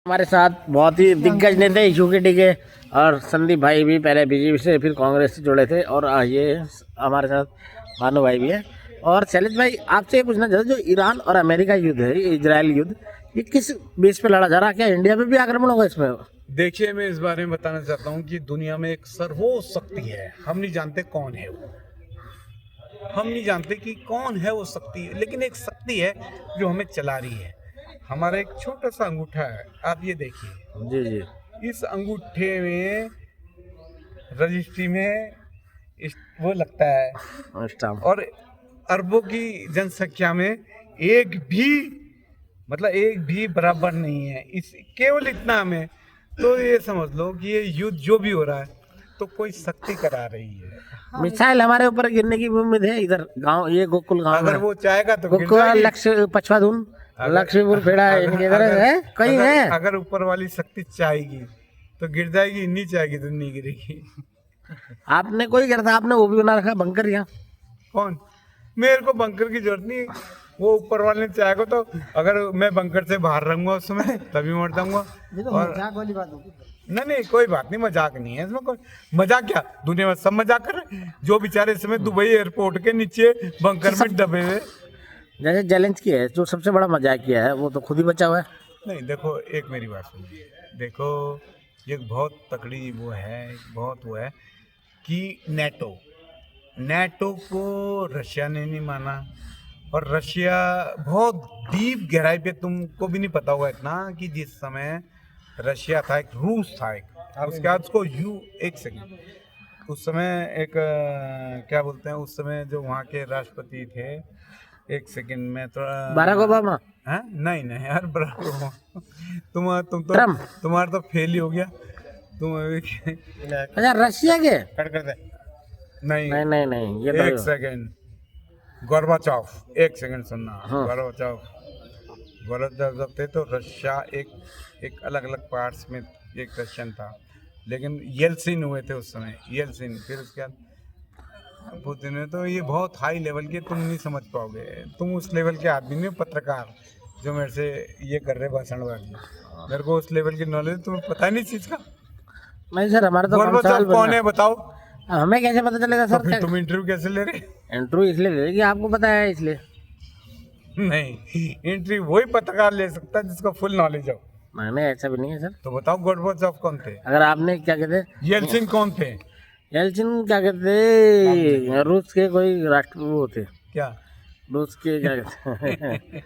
हमारे साथ बहुत ही दिग्गज नेता यूकेडी के और संदीप भाई भी पहले बीजेपी से फिर कांग्रेस से जुड़े थे और ये हमारे साथ भानु भाई भी है। और शैलेश भाई आपसे ये पूछना चाहता जो ईरान और अमेरिका युद्ध है, इजराइल युद्ध, ये किस बेस पे लड़ा जा रहा है? क्या इंडिया पे भी आक्रमण होगा इसमें? देखिए, मैं इस बारे में बताना चाहता हूँ कि दुनिया में एक सर्वोच्च शक्ति है। हम नहीं जानते कौन है वो, हम नहीं जानते कि कौन है वो शक्ति, लेकिन एक शक्ति है जो हमें चला रही है। हमारा एक छोटा सा अंगूठा है, आप ये देखिए। जी जी। इस अंगूठे में रजिस्ट्री में वो लगता है स्टाम्प। और अरबों की जनसंख्या में एक भी बराबर नहीं है। इस केवल इतना में तो ये समझ लो कि ये युद्ध जो भी हो रहा है तो कोई शक्ति करा रही है। मिसाइल हमारे ऊपर गिरने की भी उम्मीद है। इधर गांव, ये गोकुल गांव अगर है, वो चाहेगा तो गिर गोकुल जाएगी। लक्ष्य पछवाधुन लक्ष्मीपुर पेड़ा इनके इधर है, कहीं है। अगर ऊपर वाली शक्ति चाहेगी तो गिर जाएगी, नहीं चाहेगी तो नहीं गिरेगी। आपने कोई कह रहा था, आपने वो भी बना रखा बंकर यहाँ। कौन? मेरे को बंकर की जरूरत नहीं, वो ऊपर वाले ने चाहेगा तो अगर मैं बंकर से बाहर रहूंगा उस समय तभी मर जाऊंगा। और नहीं, कोई बात नहीं, मजाक नहीं है इसमें। कोई मजाक क्या, दुनिया में सब मजाक कर रहे हैं। जो बेचारे इस समय दुबई एयरपोर्ट के नीचे बंकर में दबे हुए, जैसे जेलेंस्की है जो सबसे बड़ा मजाक किया है, वो तो खुद ही बचा हुआ है। नहीं देखो, एक मेरी बात सुनिए। देखो, ये बहुत तकड़ी वो है, बहुत वो है कि नेटो को रशिया ने नहीं माना। और रशिया बहुत डीप गहराई पे, तुमको भी नहीं पता होगा इतना, कि जिस समय रशिया था, एक रूस था, एक उसके बाद उसको एक सेकंड, उस समय एक क्या बोलते हैं, उस समय जो वहाँ के राष्ट्रपति थे, एक सेकंड में तो बाराक ओबामा। हाँ, नहीं यार, तुम तो ट्रम्प। तुम्हारा तो फेल ही हो गया। तुम अच्छा, रशिया के कट कर दे। नहीं नहीं नहीं नहीं, ये तो एक सेकंड, गोर्बाचोव, एक सेकंड सुनना। हाँ। गोर्बाचोव जब थे तो रशिया एक अलग अलग पार्ट्स में एक रशियन था, लेकिन येल्सिन हुए थे उस समय, येल्सिन। फिर उसके बाद पुतिन है। तो ये बहुत हाई लेवल के, तुम नहीं समझ पाओगे। तुम उस लेवल के आदमी नहीं, पत्रकार जो मेरे से ये कर रहे भाषण वाली, मेरे को उस लेवल की नॉलेज तुम्हें पता नहीं चीज का। नहीं सर, हमारा तो काम गोर्बाचोव कौन है बताओ? हमें कैसे पता चलेगा तो सर? फिर तुम इंटरव्यू कैसे ले रहे? इंटरव्यू इसलिए ले रहे कि आपको पता है इसलिए। नहीं, इंटरव्यू वही पत्रकार ले सकता है जिसको फुल नॉलेज हो। नहीं, ऐसा भी नहीं है सर। तो बताओ, गोर्बाचोव कौन थे? अगर आपने क्या कहते, येल्सिन कौन थे? येल्चिन क्या कहते, रूस के कोई राष्ट्र वो थे, क्या? रूस के क्या कहते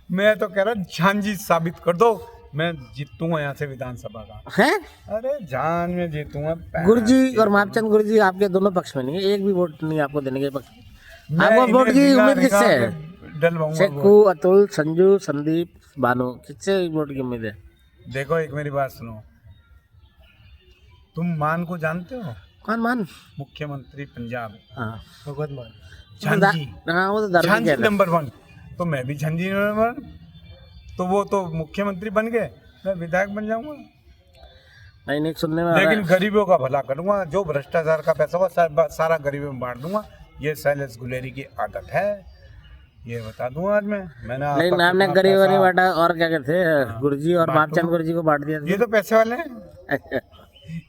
मैं तो कह रहा झांझी साबित कर दो, मैं जीतूंगा यहाँ से विधानसभा का। हैं? अरे जान में जीतूंगा। गुरुजी और मापचंद गुरुजी आपके दोनों पक्ष में नहीं है, एक भी वोट नहीं आपको देने के पक्ष। आपको वोट की उम्मीद किससे है? डलवाऊंगा। शेखू, अतुल, संजू, संदीप, भानु, किससे वोट की उम्मीद है? देखो, एक मेरी बात सुनो। तुम मान को जानते हो? कौन मान? मुख्यमंत्री पंजाब, हाँ, भगवत मान, झांझी। हाँ, वो तो धर्म झांझी के नंबर 1। तो मैं भी झांझी नंबर 1। तो वो तो मुख्यमंत्री बन गए, मैं विधायक बन जाऊंगा। नहीं सुनने में आ रहा लेकिन है। गरीबों का भला करूंगा, जो भ्रष्टाचार का पैसा होगा सारा गरीबों में बांट दूंगा। ये शैलेश गुलेरी की आदत है, ये बता दूंगा आज मैंने। नहीं, आपने गरीब नहीं बांटा, और क्या कहते हैं, गुरुजी और मापचंद गुरुजी को बांट दिया। ये तो पैसे वाले हैं,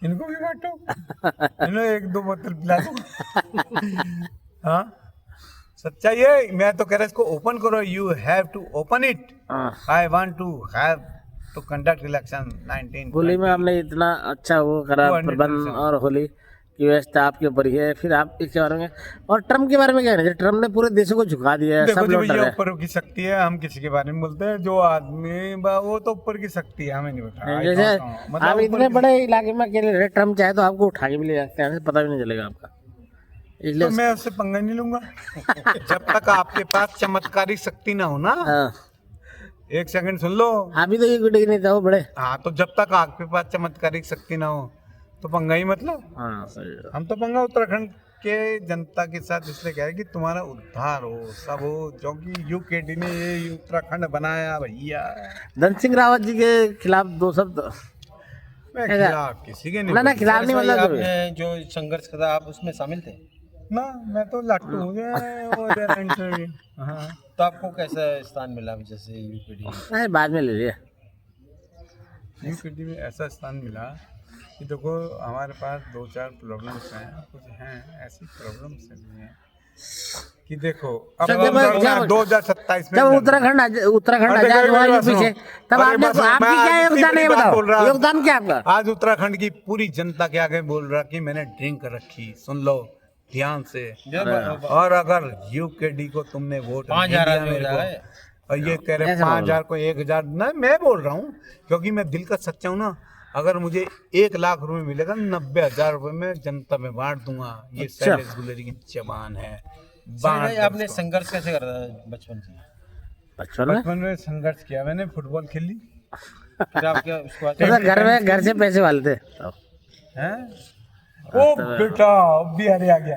इनको भी बांटो, इन्हें 1-2 बोतल पिला दो। हाँ, सच्चाई है। मैं तो कह रहा इसको ओपन करो, you have to open it. I want to have to conduct election 19। Holi में आपने इतना अच्छा वो करा प्रबंध, और होली की व्यवस्था आपके ऊपर ही है, फिर आप इसके बारे में। और ट्रम्प के बारे में क्या है? ट्रम्प ने पूरे देश को झुका दिया है, सब लोग डर रहे हैं। ऊपर की शक्ति है, हम किसी के बारे में बोलते हैं, जो आदमी वो तो ऊपर की शक्ति है, हमें नहीं पता। जैसे आप इतने बड़े इलाके में अकेले रहे, ट्रम्प चाहे तो आपको उठा के भी ले सकते हैं, पता भी नहीं चलेगा आपका। तो मैं उससे पंगा नहीं लूंगा। जब तक आपके पास चमत्कारी शक्ति ना हो ना। हाँ। एक सेकंड सुन लो, अभी तो ये गुड नहीं था वो बड़े। हाँ, तो जब तक आपके पास चमत्कारिक शक्ति ना हो तो पंगा ही मतलब। हाँ, सही है। हम तो पंगा उत्तराखंड के जनता के साथ इसलिए कह रहे कि तुम्हारा उद्धार हो, सब हो, क्योंकि यूकेडी ने ये उत्तराखंड बनाया भैया। धन सिंह रावत जी के खिलाफ 2 शब्द। मैं खिलाफ किसी के नहीं। ना खिलाफ नहीं, मतलब आपने जो संघर्ष करा, आप उसमें शामिल थे ना? मैं तो लाटू हो गया। हाँ, तो आपको कैसा स्थान मिला जैसे यूपीडी? बाद में ले लिया। यूकेडी में ऐसा स्थान मिला कि देखो हमारे पास 2-4 प्रॉब्लम्स हैं, कुछ हैं ऐसी प्रॉब्लम्स भी हैं कि देखो अब जब 2027 में जब उत्तराखंड आजाद हुआ यूपी से, तब आपने आपकी क्या योगदान है ये बताओ, योगदान क्या आपका? आज उत्तराखंड की पूरी जनता के आगे बोल रहा कि मैंने ड्रिंक रखी, सुन लो ध्यान से। और अगर यूकेडी को तुमने वोट 5,000 नहीं दिया मेरे को, और ये कह रहे 5,000 को 1,000, ना मैं बोल रहा हूँ क्योंकि मैं दिल का सच्चा हूँ ना। अगर मुझे 1 लाख रुपए मिलेगा, 90,000 रुपए में जनता में बांट दूंगा। ये शैलेश गुलेरी की जबान है। भाई आपने संघर्ष कैसे करा था बचपन से? बचपन में संघर्ष किया मैंने, फुटबॉल खेली। फिर आप क्या उसको घर से पैसे वाले थे हैं? ओ बेटा अब भी हरे आ गया।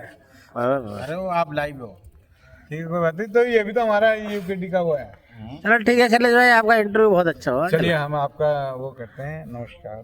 अरे वो आप लाइव हो। ठीक है, कोई बात नहीं। तो ये भी तो हमारा यूकेडी का वो है। चलो ठीक है शैलेश भाई, आपका इंटरव्यू बहुत अच्छा हुआ। चलिए हम आपका वो करते हैं, नमस्कार।